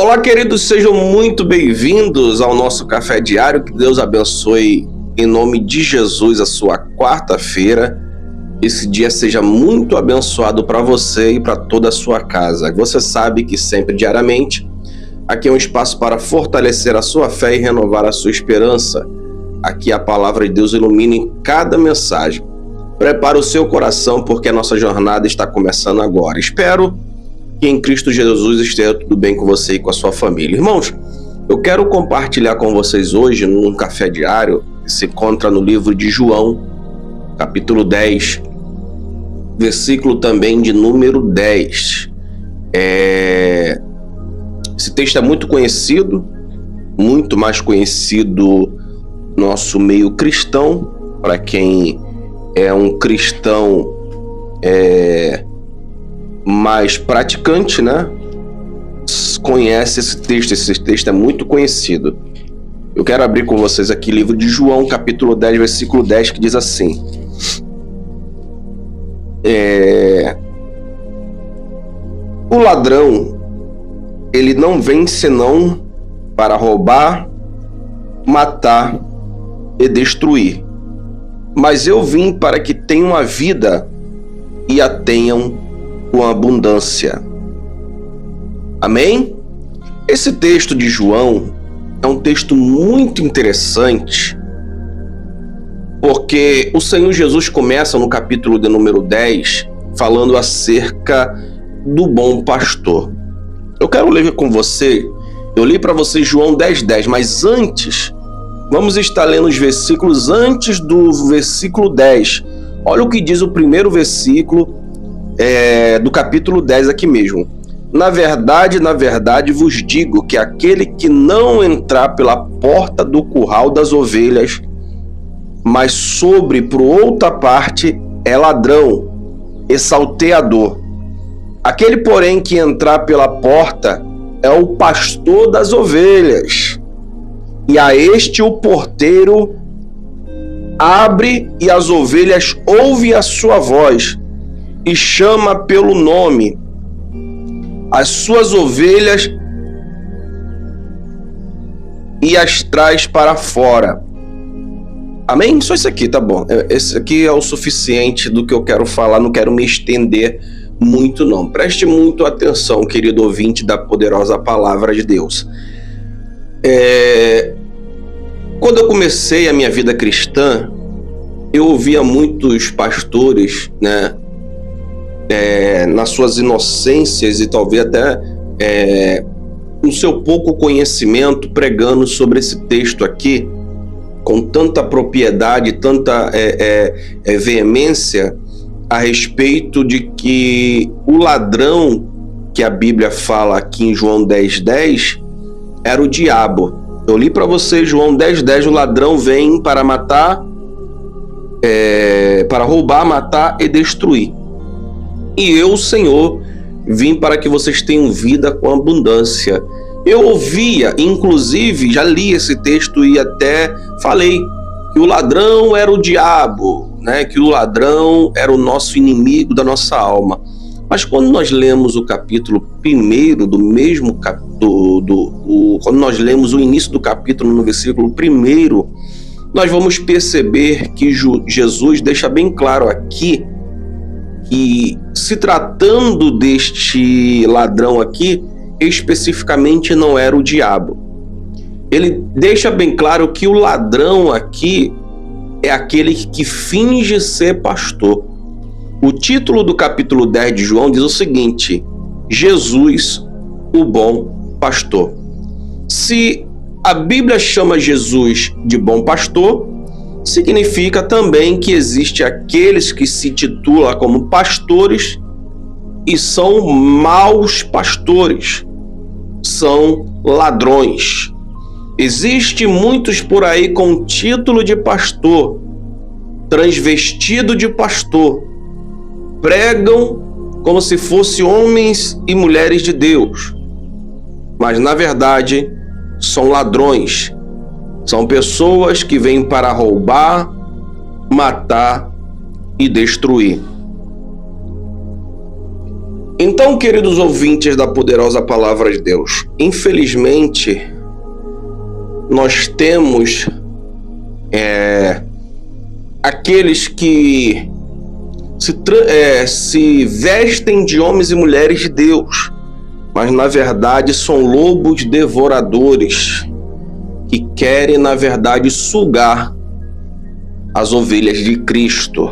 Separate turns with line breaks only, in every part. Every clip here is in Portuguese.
Olá, queridos, sejam muito bem-vindos ao nosso Café Diário. Que Deus abençoe, em nome de Jesus, a sua quarta-feira. Esse dia seja muito abençoado para você e para toda a sua casa. Você sabe que sempre, diariamente, aqui é um espaço para fortalecer a sua fé e renovar a sua esperança. Aqui a palavra de Deus ilumina em cada mensagem. Prepara o seu coração, porque a nossa jornada está começando agora. Espero que em Cristo Jesus esteja tudo bem com você e com a sua família. Irmãos, eu quero compartilhar com vocês hoje, num Café Diário, que se encontra no livro de João, capítulo 10, versículo também de número 10. Esse texto é muito conhecido, muito mais conhecido no nosso meio cristão. Para quem é um cristão mais praticante, né? Conhece esse texto é muito conhecido. Eu quero abrir com vocês aqui o livro de João, capítulo 10, versículo 10, que diz assim: o ladrão, ele não vem senão para roubar, matar e destruir. Mas eu vim para que tenham a vida e a tenham com abundância. Amém? Esse texto de João é um texto muito interessante, porque o Senhor Jesus começa no capítulo de número 10 falando acerca do bom pastor. Eu quero ler com você, eu li para você João 10:10, mas antes, vamos estar lendo os versículos antes do versículo 10. Olha o que diz o primeiro versículo do capítulo 10 aqui mesmo. Na verdade vos digo que aquele que não entrar pela porta do curral das ovelhas, mas sobre por outra parte, é ladrão e salteador. Aquele, porém, que entrar pela porta é o pastor das ovelhas. E a este o porteiro abre, e as ovelhas ouvem a sua voz, e chama pelo nome as suas ovelhas e as traz para fora. Amém? Só isso aqui, tá bom. Esse aqui é o suficiente do que eu quero falar, não quero me estender muito não. Preste muito atenção, querido ouvinte da poderosa palavra de Deus. Quando eu comecei a minha vida cristã, eu ouvia muitos pastores, né, nas suas inocências e talvez até no seu pouco conhecimento, pregando sobre esse texto aqui, com tanta propriedade, tanta veemência, a respeito de que o ladrão que a Bíblia fala aqui em João 10:10 era o diabo. Eu li para você João 10:10, o ladrão vem para matar, para roubar, matar e destruir. E eu, Senhor, vim para que vocês tenham vida com abundância. Eu ouvia, inclusive, já li esse texto e até falei que o ladrão era o diabo, né? Que o ladrão era o nosso inimigo da nossa alma. Mas quando nós lemos o capítulo 1 do mesmo quando nós lemos o início do capítulo no versículo 1, nós vamos perceber que Jesus deixa bem claro aqui que, se tratando deste ladrão aqui, especificamente não era o diabo. Ele deixa bem claro que o ladrão aqui é aquele que finge ser pastor. O título do capítulo 10 de João diz o seguinte: Jesus, o bom pastor. Se a Bíblia chama Jesus de bom pastor, significa também que existe aqueles que se titulam como pastores e são maus pastores, são ladrões. Existe muitos por aí com título de pastor, transvestido de pastor, pregam como se fossem homens e mulheres de Deus, mas na verdade são ladrões. São pessoas que vêm para roubar, matar e destruir. Então, queridos ouvintes da poderosa palavra de Deus, infelizmente, nós temos aqueles que se vestem de homens e mulheres de Deus, mas na verdade são lobos devoradores que querem, na verdade, sugar as ovelhas de Cristo.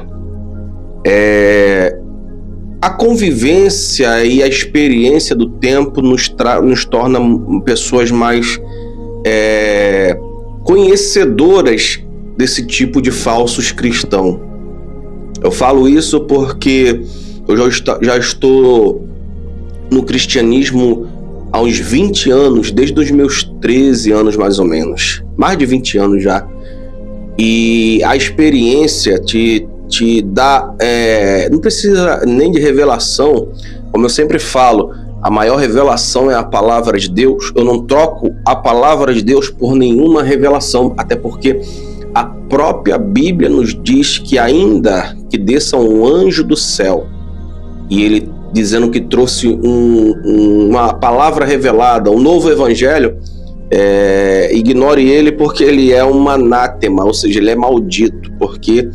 A convivência e a experiência do tempo nos torna pessoas mais conhecedoras desse tipo de falsos cristãos. Eu falo isso porque eu já estou no cristianismo há uns 20 anos, desde os meus 13 anos mais ou menos, mais de 20 anos já. E a experiência te dá, não precisa nem de revelação, como eu sempre falo, a maior revelação é a palavra de Deus. Eu não troco a palavra de Deus por nenhuma revelação, até porque a própria Bíblia nos diz que ainda que desça um anjo do céu, e ele dizendo que trouxe uma palavra revelada, um novo evangelho, ignore ele, porque ele é um anátema, ou seja, ele é maldito, porque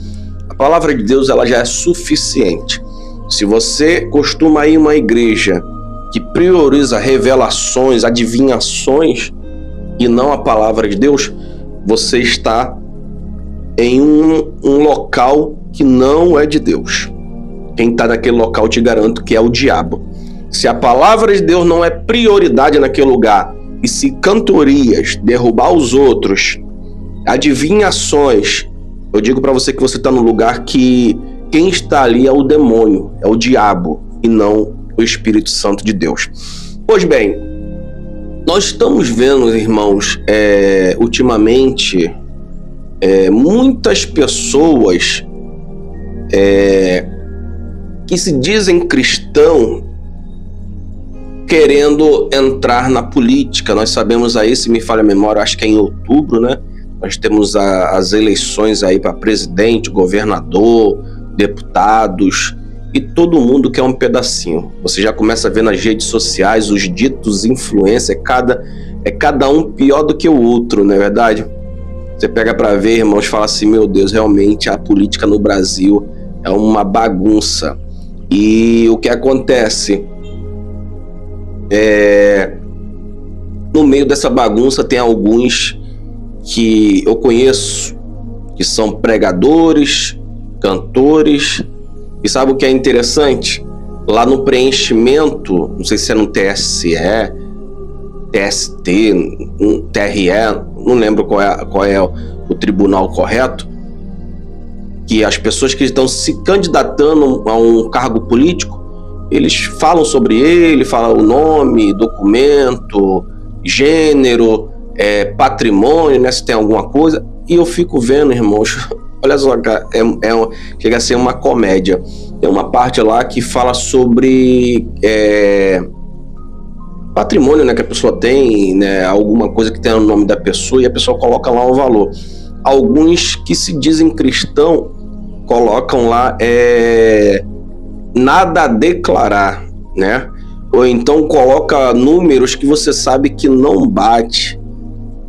a palavra de Deus ela já é suficiente. Se você costuma ir a uma igreja que prioriza revelações, adivinhações e não a palavra de Deus, você está em um local que não é de Deus. Quem está naquele local, te garanto que é o diabo. Se a palavra de Deus não é prioridade naquele lugar, e se cantorias, derrubar os outros, adivinhações, eu digo para você que você está no lugar que quem está ali é o demônio, é o diabo, e não o Espírito Santo de Deus. Pois bem, nós estamos vendo, irmãos, ultimamente, muitas pessoas que se dizem cristão querendo entrar na política. Nós sabemos aí, se me falha a memória, acho que é em outubro, né? Nós temos as eleições aí para presidente, governador, deputados, e todo mundo quer um pedacinho. Você já começa a ver nas redes sociais os ditos influencers, cada um pior do que o outro, não é verdade? Você pega para ver, irmãos, fala assim, meu Deus, realmente a política no Brasil é uma bagunça. E o que acontece? No meio dessa bagunça tem alguns que eu conheço, que são pregadores, cantores, e sabe o que é interessante? Lá no preenchimento, não sei se é no TSE, TST, TRE, não lembro qual é o tribunal correto, que as pessoas que estão se candidatando a um cargo político, eles falam sobre ele, falam o nome, documento, gênero, patrimônio, né, se tem alguma coisa, e eu fico vendo, irmãos, olha só, cara, chega a ser uma comédia. Tem uma parte lá que fala sobre patrimônio, né, que a pessoa tem, né, alguma coisa que tem o nome da pessoa, e a pessoa coloca lá um valor. Alguns que se dizem cristão colocam lá nada a declarar, né? Ou então coloca números que você sabe que não bate,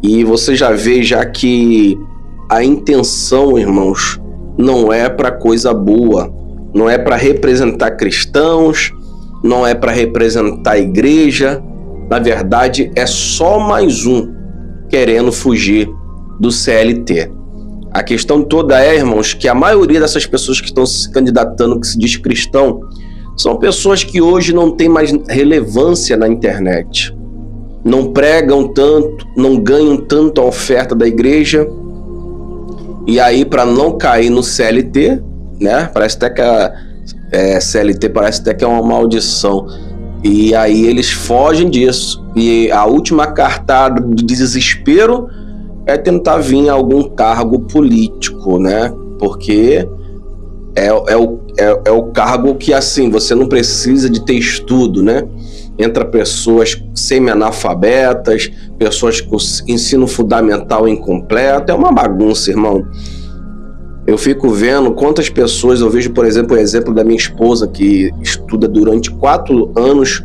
e você já vê já que a intenção, irmãos, não é para coisa boa, não é para representar cristãos, não é para representar a igreja. Na verdade, é só mais um querendo fugir do CLT. A questão toda irmãos, que a maioria dessas pessoas que estão se candidatando, que se diz cristão, são pessoas que hoje não têm mais relevância na internet. Não pregam tanto, não ganham tanto a oferta da igreja. E aí, para não cair no CLT, né? Parece até que CLT parece até que é uma maldição. E aí eles fogem disso. E a última cartada de desespero é tentar vir a algum cargo político, né? Porque é o cargo que, assim, você não precisa de ter estudo, né? Entra pessoas semi-analfabetas, pessoas com ensino fundamental incompleto, é uma bagunça, irmão. Eu fico vendo quantas pessoas, eu vejo, por exemplo, o exemplo da minha esposa, que estuda durante 4 anos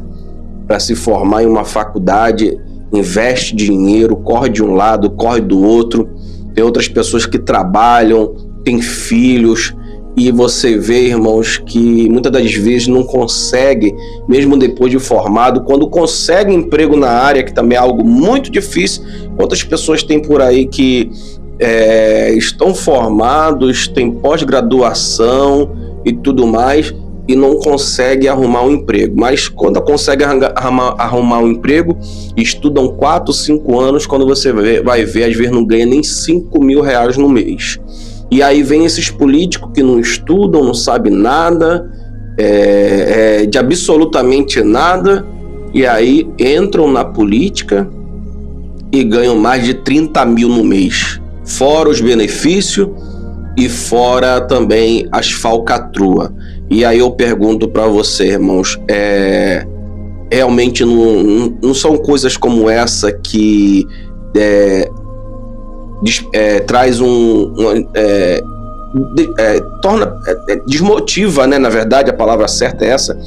para se formar em uma faculdade, investe dinheiro, corre de um lado, corre do outro. Tem outras pessoas que trabalham, têm filhos, e você vê, irmãos, que muitas das vezes não consegue, mesmo depois de formado, quando consegue emprego na área, que também é algo muito difícil. Quantas pessoas tem por aí que estão formados, têm pós-graduação e tudo mais, e não consegue arrumar um emprego. Mas quando consegue arrumar um emprego, estudam 4, 5 anos, quando você vai ver, às vezes não ganha nem 5 mil reais no mês. E aí vem esses políticos que não estudam, não sabem nada, de absolutamente nada, e aí entram na política e ganham mais de 30 mil no mês, fora os benefícios e fora também as falcatruas. E aí eu pergunto para você, irmãos, realmente não são coisas como essa que traz desmotiva, né? Na verdade, a palavra certa é essa,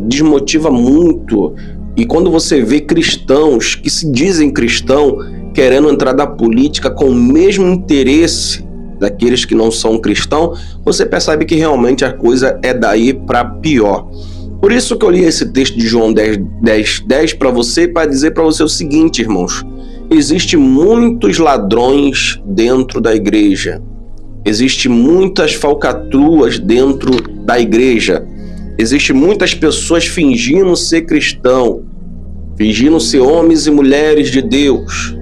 desmotiva muito. E quando você vê cristãos que se dizem cristão querendo entrar na política com o mesmo interesse daqueles que não são cristãos, você percebe que realmente a coisa é daí para pior. Por isso que eu li esse texto de João 10:10 para você, para dizer para você o seguinte, irmãos: existem muitos ladrões dentro da igreja, existem muitas falcatruas dentro da igreja, existem muitas pessoas fingindo ser cristão, fingindo ser homens e mulheres de Deus,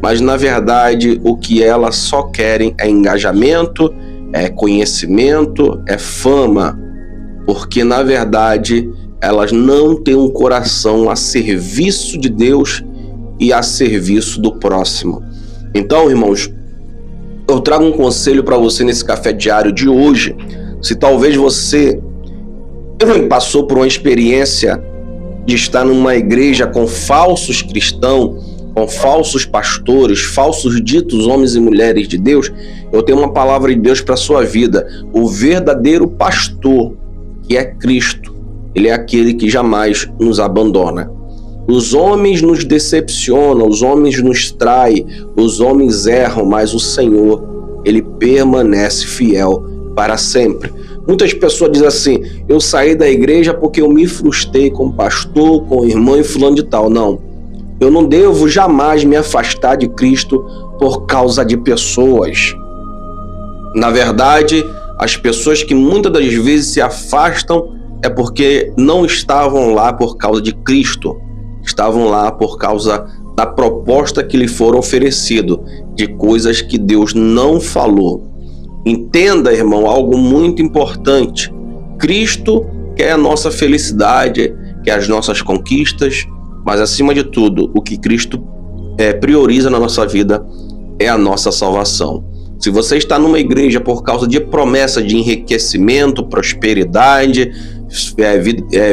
mas na verdade o que elas só querem é engajamento, é conhecimento, é fama, porque na verdade elas não têm um coração a serviço de Deus e a serviço do próximo. Então, irmãos, eu trago um conselho para você nesse café diário de hoje. Se talvez você passou por uma experiência de estar numa igreja com falsos cristãos, com falsos pastores, falsos ditos homens e mulheres de Deus, eu tenho uma palavra de Deus para a sua vida. O verdadeiro pastor, que é Cristo, ele é aquele que jamais nos abandona. Os homens nos decepcionam, os homens nos traem, os homens erram, mas o Senhor, ele permanece fiel para sempre. Muitas pessoas dizem assim: eu saí da igreja porque eu me frustrei com o pastor, com o irmão e fulano de tal. Não, eu não devo jamais me afastar de Cristo por causa de pessoas. Na verdade, as pessoas que muitas das vezes se afastam é porque não estavam lá por causa de Cristo. Estavam lá por causa da proposta que lhe foram oferecido, de coisas que Deus não falou. Entenda, irmão, algo muito importante. Cristo quer a nossa felicidade, quer as nossas conquistas, mas acima de tudo, o que Cristo prioriza na nossa vida é a nossa salvação. Se você está numa igreja por causa de promessa de enriquecimento, prosperidade,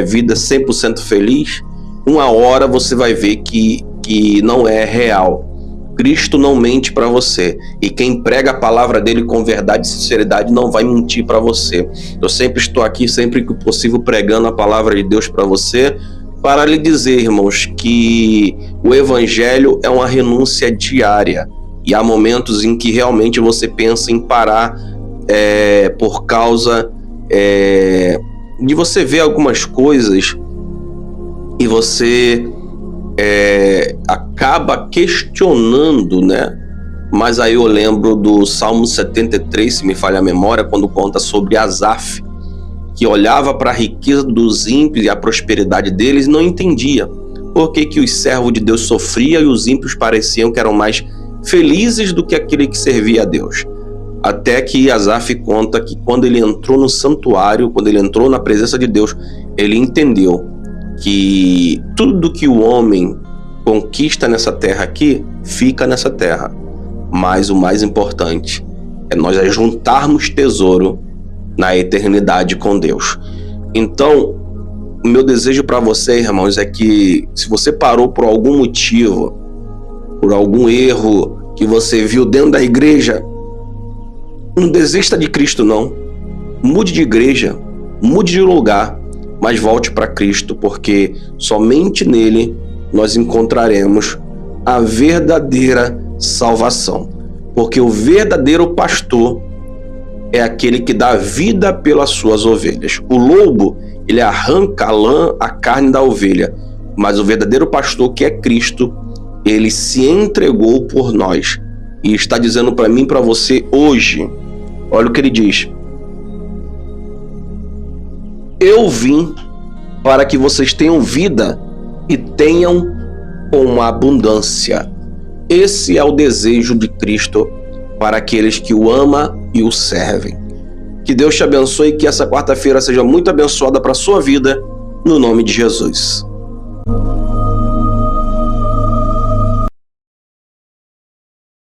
vida 100% feliz, uma hora você vai ver que não é real. Cristo não mente para você, e quem prega a palavra dele com verdade e sinceridade não vai mentir para você. Eu sempre estou aqui, sempre que possível, pregando a palavra de Deus para você, para lhe dizer, irmãos, que o evangelho é uma renúncia diária, e há momentos em que realmente você pensa em parar por causa de você ver algumas coisas e você acaba questionando, né? Mas aí eu lembro do Salmo 73, se me falha a memória, quando conta sobre Asaf, que olhava para a riqueza dos ímpios e a prosperidade deles e não entendia por que os servos de Deus sofriam e os ímpios pareciam que eram mais felizes do que aquele que servia a Deus. Até que Asaf conta que quando ele entrou no santuário, quando ele entrou na presença de Deus, ele entendeu que tudo que o homem conquista nessa terra aqui, fica nessa terra. Mas o mais importante é nós juntarmos tesouro na eternidade com Deus. Então, o meu desejo para você, irmãos, é que se você parou por algum motivo, por algum erro que você viu dentro da igreja, Não desista de Cristo, não. Mude de igreja, mude de lugar, mas volte para Cristo, porque somente nele nós encontraremos a verdadeira salvação. Porque o verdadeiro pastor é aquele que dá vida pelas suas ovelhas. O lobo, ele arranca a lã, a carne da ovelha, mas o verdadeiro pastor, que é Cristo, ele se entregou por nós e está dizendo para mim e para você hoje. Olha o que ele diz: eu vim para que vocês tenham vida e tenham com abundância. Esse é o desejo de Cristo para aqueles que o amam e o servem. Que Deus te abençoe e que essa quarta-feira seja muito abençoada para a sua vida, no nome de Jesus.